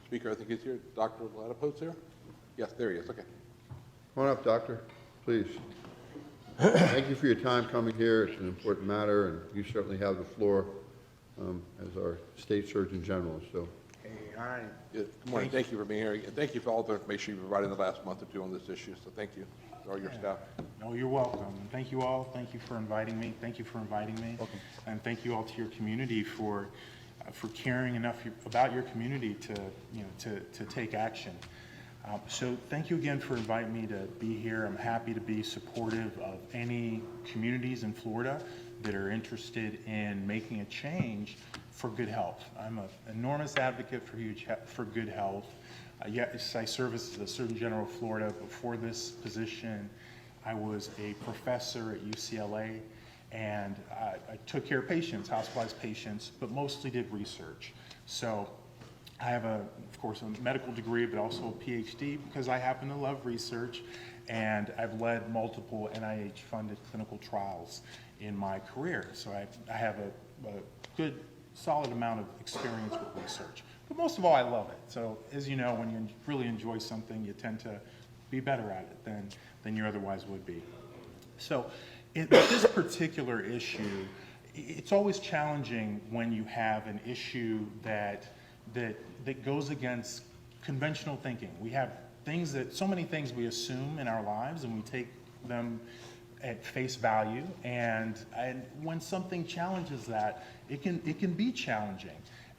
speaker, I think he's here. Dr. Ladapo's here? Yes, there he is. Okay. Come on up, doctor, please. Thank you for your time coming here. It's an important matter, and you certainly have the floor as our State Surgeon General. So, Hey, all right. Good morning. Thank you for being here. And thank you for all the information you provided in the last month or two on this issue. So thank you to all your staff. No, you're welcome. And thank you all. Thank you for inviting me. Thank you for inviting me. Welcome. And thank you all to your community for caring enough about your community to take action. So thank you again for inviting me to be here. I'm happy to be supportive of any communities in Florida that are interested in making a change for good health. I'm an enormous advocate for good health. Yes, I serve as the Surgeon General of Florida. Before this position, I was a professor at UCLA, and I took care of patients, hospitalized patients, but mostly did research. So I have, of course, a medical degree, but also a PhD because I happen to love research, and I've led multiple NIH-funded clinical trials in my career. So I have a good, solid amount of experience with research. But most of all, I love it. So as you know, when you really enjoy something, you tend to be better at it than you otherwise would be. So with this particular issue, it's always challenging when you have an issue that goes against conventional thinking. We have so many things we assume in our lives, and we take them at face value, and when something challenges that, it can be challenging.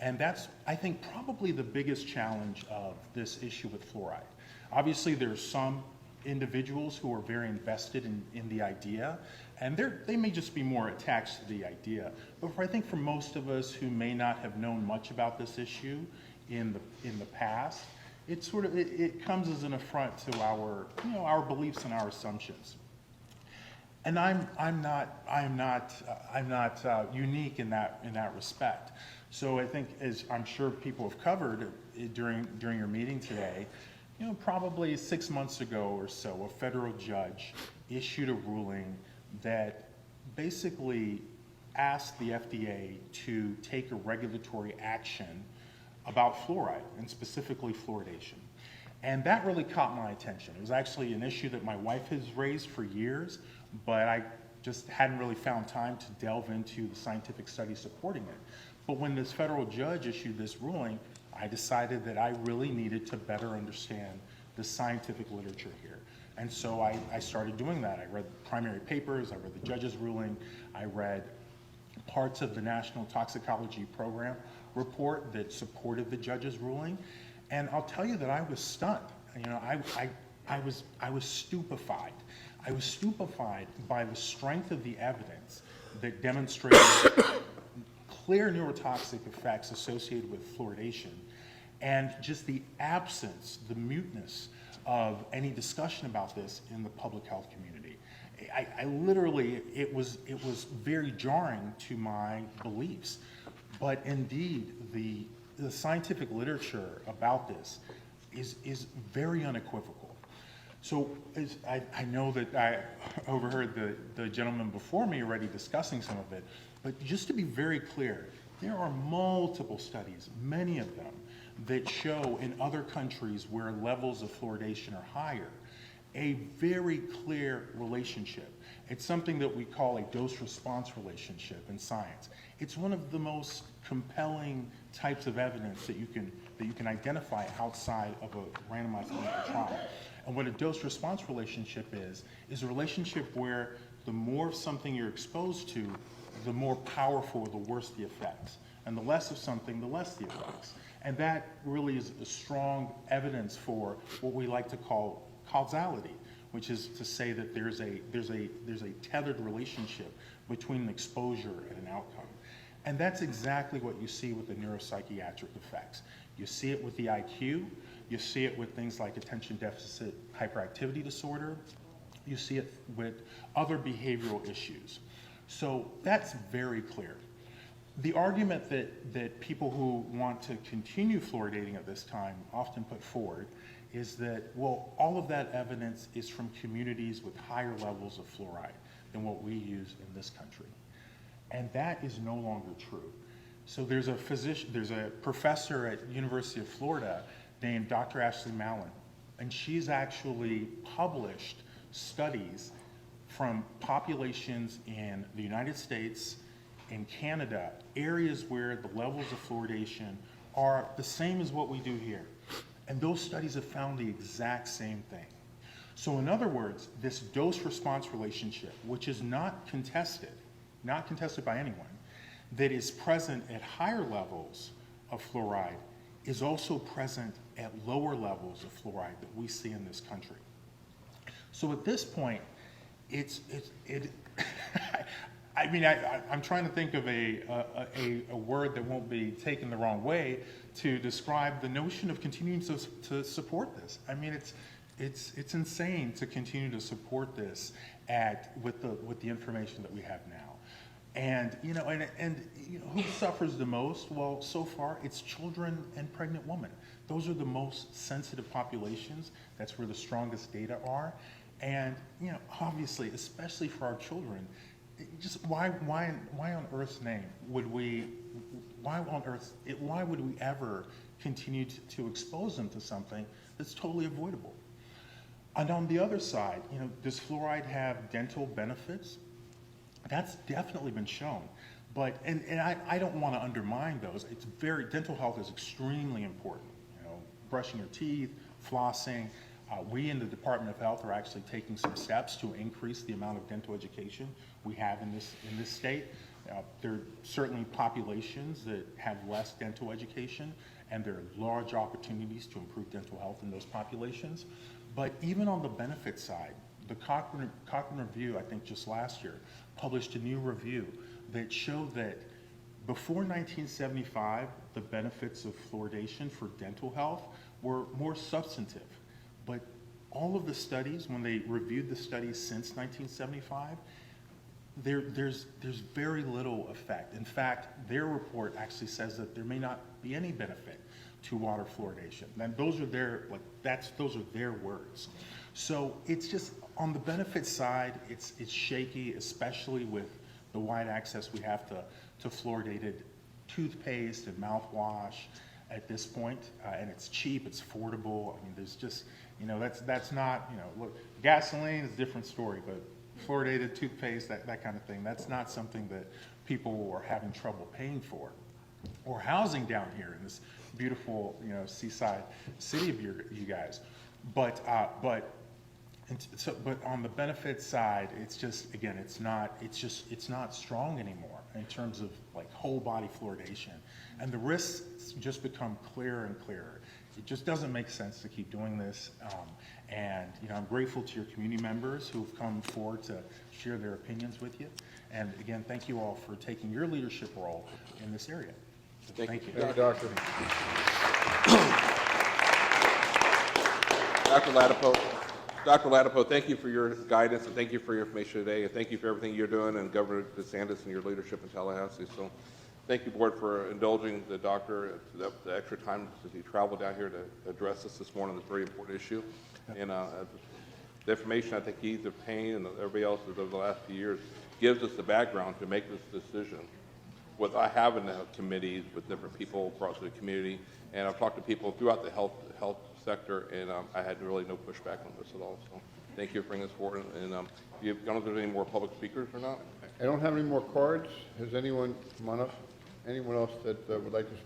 And that's, I think, probably the biggest challenge of this issue with fluoride. Obviously, there's some individuals who are very invested in the idea, and they may just be more attached to the idea. But I think for most of us who may not have known much about this issue in the past, it comes as an affront to our beliefs and our assumptions. And I'm not unique in that respect. So I think, as I'm sure people have covered during your meeting today, probably 6 months ago or so, a federal judge issued a ruling that basically asked the FDA to take a regulatory action about fluoride, and specifically fluoridation. And that really caught my attention. It was actually an issue that my wife has raised for years, but I just hadn't really found time to delve into the scientific study supporting it. But when this federal judge issued this ruling, I decided that I really needed to better understand the scientific literature here. And so I started doing that. I read the primary papers, I read the judge's ruling, I read parts of the National Toxicology Program report that supported the judge's ruling. And I'll tell you that I was stunned. I was stupefied. I was stupefied by the strength of the evidence that demonstrated clear neurotoxic effects associated with fluoridation, and just the absence, the muteness of any discussion about this in the public health community. I literally, it was very jarring to my beliefs. But indeed, the scientific literature about this is very unequivocal. So I know that I overheard the gentleman before me already discussing some of it, but just to be very clear, there are multiple studies, many of them, that show in other countries where levels of fluoridation are higher, a very clear relationship. It's something that we call a dose-response relationship in science. It's one of the most compelling types of evidence that you can identify outside of a randomized clinical trial. And what a dose-response relationship is a relationship where the more of something you're exposed to, the more powerful, the worse the effects. And the less of something, the less the effects. And that really is a strong evidence for what we like to call causality, which is to say that there's a tethered relationship between an exposure and an outcome. And that's exactly what you see with the neuropsychiatric effects. You see it with the IQ, you see it with things like attention deficit hyperactivity disorder, you see it with other behavioral issues. So that's very clear. The argument that people who want to continue fluoridating at this time often put forward is that, well, all of that evidence is from communities with higher levels of fluoride than what we use in this country. And that is no longer true. So there's a professor at University of Florida named Dr. Ashley Mallon, and she's actually published studies from populations in the United States, in Canada, areas where the levels of fluoridation are the same as what we do here. And those studies have found the exact same thing. So in other words, this dose-response relationship, which is not contested by anyone, that is present at higher levels of fluoride is also present at lower levels of fluoride that we see in this country. So at this point, I'm trying to think of a word that won't be taken the wrong way to describe the notion of continuing to support this. I mean, it's insane to continue to support this with the information that we have now. And who suffers the most? Well, so far it's children and pregnant women. Those are the most sensitive populations. That's where the strongest data are. And obviously, especially for our children, just why on earth's name would we ever continue to expose them to something that's totally avoidable? And on the other side, does fluoride have dental benefits? That's definitely been shown. But and I don't want to undermine those. Dental health is extremely important. Brushing your teeth, flossing. We in the Department of Health are actually taking some steps to increase the amount of dental education we have in this state. There are certainly populations that have less dental education, and there are large opportunities to improve dental health in those populations. But even on the benefit side, the Cochrane Review, I think just last year, published a new review that showed that before 1975, the benefits of fluoridation for dental health were more substantive. But all of the studies, when they reviewed the studies since 1975, there's very little effect. In fact, their report actually says that there may not be any benefit to water fluoridation. And those are their words. So it's just on the benefit side, it's shaky, especially with the wide access we have to fluoridated toothpaste and mouthwash at this point, and it's cheap, it's affordable. I mean, there's just, that's not, look, gasoline is a different story, but fluoridated toothpaste, that kind of thing, that's not something that people are having trouble paying for. Or housing down here in this beautiful, seaside city of you guys. But on the benefit side, it's just, again, it's not strong anymore in terms of like whole body fluoridation. And the risks just become clearer and clearer. It just doesn't make sense to keep doing this. And I'm grateful to your community members who've come forward to share their opinions with you. And again, thank you all for taking your leadership role in this area. Thank you. Thank you, Doctor. Dr. Ladapo, thank you for your guidance and thank you for your information today, and thank you for everything you're doing, and Governor DeSantis and your leadership in Tallahassee. So thank you, Board, for indulging the doctor the extra time as he traveled down here to address us this morning on this very important issue. And the information I think he's obtained and everybody else over the last few years gives us the background to make this decision. Without having committees with different people across the community, and I've talked to people throughout the health sector, and I had really no pushback on this at all. So thank you for bringing this forward. And I don't know if there's any more public speakers or not. I don't have any more cards. Has anyone, come on up, anyone else that would like to speak?